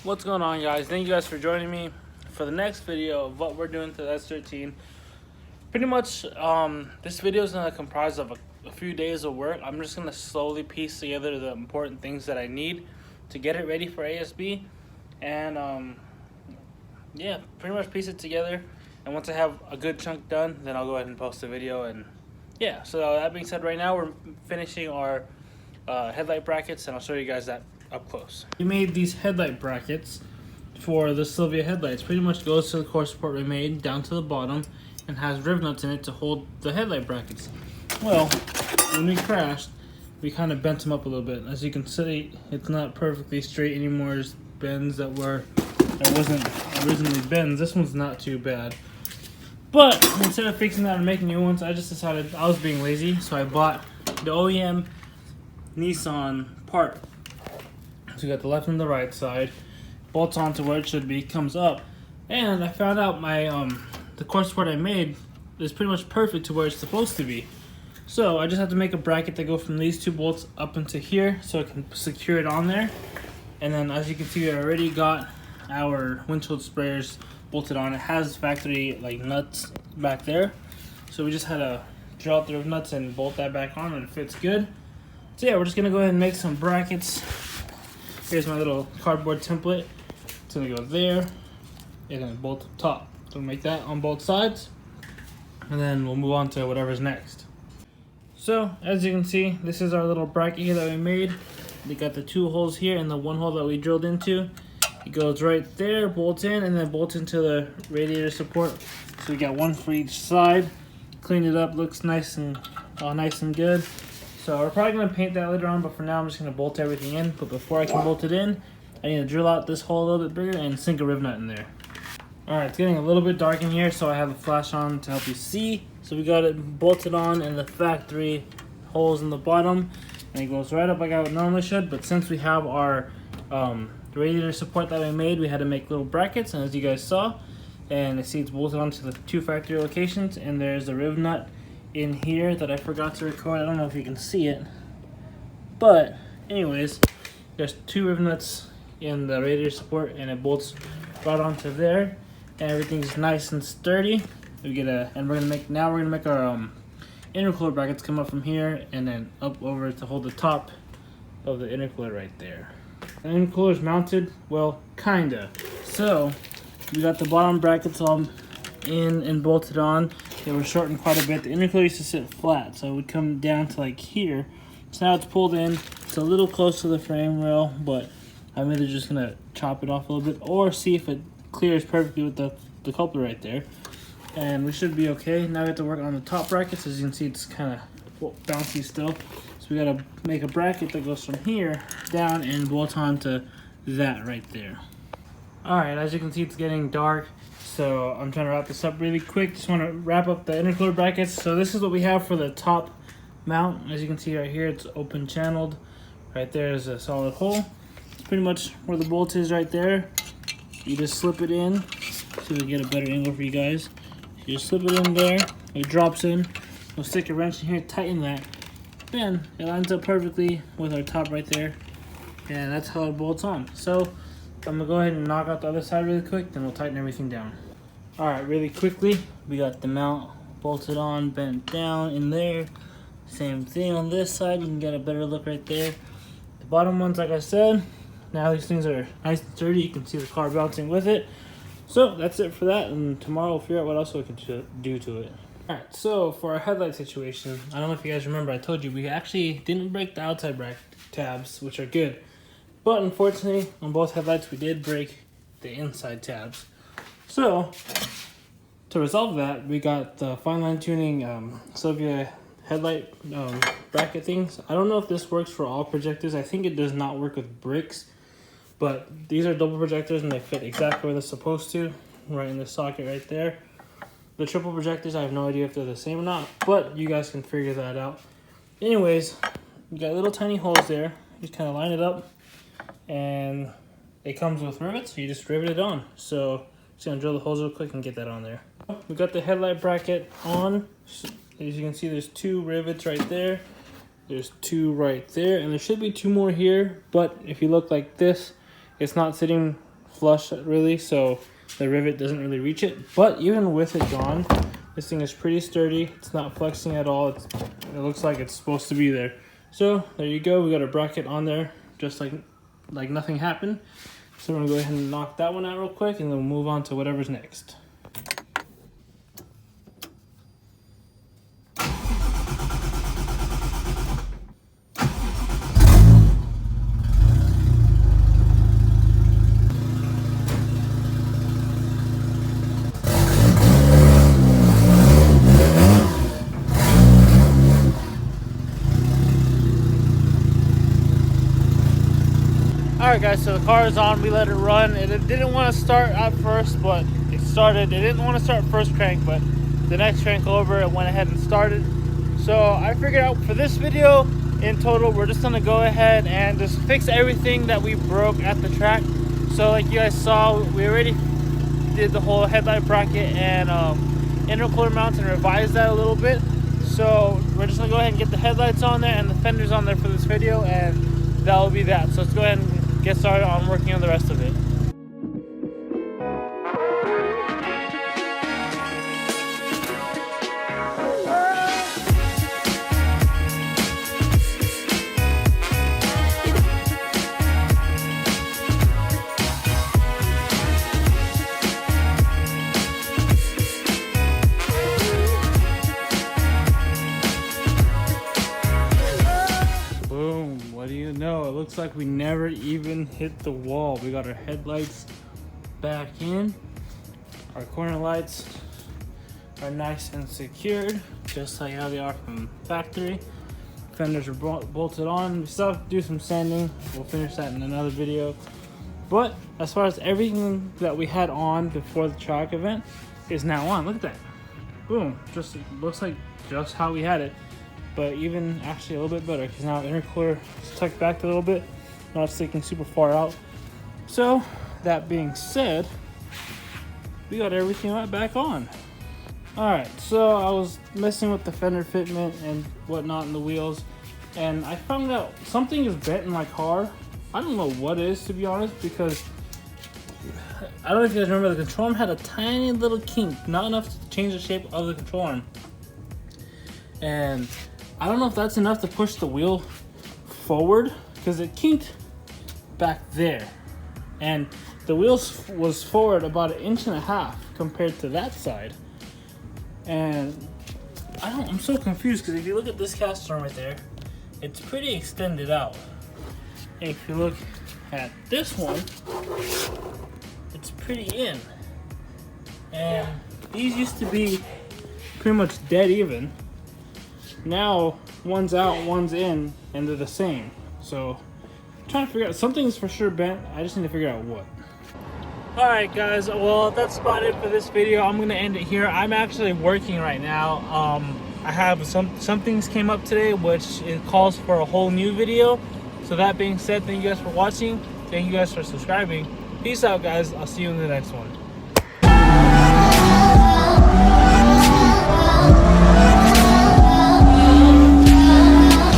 What's going on, guys? Thank you guys for joining me for the next video of what we're doing to the S13. Pretty much, this video is going to comprise of a few days of work. I'm just going to slowly piece together the important things that I need to get it ready for ASB. And, yeah, pretty much piece it together. And once I have a good chunk done, then I'll go ahead and post the video. And, yeah, so that being said, right now we're finishing our headlight brackets, and I'll show you guys that up close. We made these headlight brackets for the Sylvia headlights. Pretty much goes to the core support we made down to the bottom and has riv nuts in it to hold the headlight brackets. Well, when we crashed, we kind of bent them up a little bit. As you can see, it's not perfectly straight anymore. There's bends that wasn't originally bends. This one's not too bad. But instead of fixing that and making new ones, I just decided I was being lazy, so I bought the OEM Nissan part. So you got the left and the right side, bolts onto where it should be, comes up, and I found out my the core support I made is pretty much perfect to where it's supposed to be. So I just have to make a bracket that goes from these two bolts up into here, so I can secure it on there. And then, as you can see, I already got our windshield sprayers bolted on. It has factory nuts back there, so we just had to drill out the nuts and bolt that back on, and it fits good. So yeah, we're just gonna go ahead and make some brackets. Here's my little cardboard template. It's gonna go there, and then bolt up top. So we'll make that on both sides, and then we'll move on to whatever's next. So, as you can see, this is our little bracket here that we made. We got the two holes here and the one hole that we drilled into. It goes right there, bolts in, and then bolts into the radiator support. So we got one for each side. Cleaned it up, looks nice and good. So we're probably going to paint that later on, but for now I'm just going to bolt everything in. But before I can bolt it in, I need to drill out this hole a little bit bigger and sink a riv nut in there. Alright, it's getting a little bit dark in here, so I have the flash on to help you see. So we got it bolted on in the factory holes in the bottom, and it goes right up like I would normally should. But since we have our radiator support that we made, we had to make little brackets, and as you guys saw, and you see it's bolted onto the two factory locations, and there's the riv nut in here that I forgot to record. I don't know if you can see it, but anyways, there's two riv nuts in the radiator support, and it bolts right onto there, and everything's nice and sturdy. We're gonna make our intercooler brackets come up from here and then up over to hold the top of the intercooler right there. The intercooler's mounted, well, kinda. So we got the bottom brackets all in and bolted on. They were shortened quite a bit. The intercooler used to sit flat, so it would come down to like here. So now it's pulled in. It's a little close to the frame rail, but I'm either just gonna chop it off a little bit or see if it clears perfectly with the coupler right there. And we should be okay. Now we have to work on the top brackets. As you can see, it's kind of bouncy still. So we gotta make a bracket that goes from here down and bolt onto that right there. Alright, as you can see, it's getting dark. So I'm trying to wrap this up really quick. Just want to wrap up the intercooler brackets. So this is what we have for the top mount. As you can see right here, it's open channeled. Right there is a solid hole. It's pretty much where the bolt is right there. You just slip it in so we get a better angle for you guys. You just slip it in there. It drops in. We'll stick a wrench in here, tighten that. Then it lines up perfectly with our top right there. And that's how it bolts on. So I'm gonna go ahead and knock out the other side really quick, then we'll tighten everything down. Alright, really quickly, we got the mount bolted on, bent down in there. Same thing on this side, you can get a better look right there. The bottom ones, like I said, now these things are nice and sturdy. You can see the car bouncing with it. So that's it for that, and tomorrow we'll figure out what else we can do to it. Alright, so for our headlight situation, I don't know if you guys remember, I told you we actually didn't break the outside bracket tabs, which are good. But unfortunately, on both headlights, we did break the inside tabs. So, to resolve that, we got the fine line tuning Sylvia headlight bracket things. I don't know if this works for all projectors. I think it does not work with bricks. But these are double projectors and they fit exactly where they're supposed to. Right in the socket right there. The triple projectors, I have no idea if they're the same or not. But you guys can figure that out. Anyways, you got little tiny holes there. Just kind of line it up. And it comes with rivets, so you just rivet it on. So just gonna drill the holes real quick and get that on there. We got the headlight bracket on. As you can see, there's two rivets right there. There's two right there, and there should be two more here. But if you look like this, it's not sitting flush really, so the rivet doesn't really reach it. But even with it gone, this thing is pretty sturdy. It's not flexing at all. It looks like it's supposed to be there. So there you go. We got a bracket on there, just like nothing happened. So we're gonna go ahead and knock that one out real quick, and then we'll move on to whatever's next. Alright guys, so the car is on, we let it run. It didn't want to start at first, but it started. It didn't want to start first crank, but the next crank over, it went ahead and started. So I figured out for this video, in total, we're just going to go ahead and just fix everything that we broke at the track. So like you guys saw, we already did the whole headlight bracket and intercooler mounts and revised that a little bit. So we're just going to go ahead and get the headlights on there and the fenders on there for this video, and that will be that. So let's go ahead and get started on working on the rest of it. What do you know? It looks like we never even hit the wall. We got our headlights back in. Our corner lights are nice and secured, just like how they are from factory. Fenders are bolted on. We still have to do some sanding. We'll finish that in another video. But as far as everything that we had on before the track event is now on. Look at that. Boom. Just looks like just how we had it. But even actually a little bit better, because now the intercooler is tucked back a little bit, not sticking super far out. So that being said, we got everything right back on. All right, so I was messing with the fender fitment and whatnot in the wheels, and I found out something is bent in my car. I don't know what it is, to be honest, because I don't know if you guys remember, the control arm had a tiny little kink, not enough to change the shape of the control arm. And I don't know if that's enough to push the wheel forward, because it kinked back there. And the wheel was forward about 1.5 inches compared to that side. And I'm so confused, because if you look at this cast arm right there, it's pretty extended out. And if you look at this one, it's pretty in. And these used to be pretty much dead even. Now one's out, one's in, and they're the same. So I'm trying to figure out, something's for sure bent. I just need to figure out what. All right guys, well that's about it for this video. I'm gonna end it here. I'm actually working right now. I have some things came up today, which it calls for a whole new video. So that being said, thank you guys for watching. Thank you guys for subscribing. Peace out guys. I'll see you in the next one.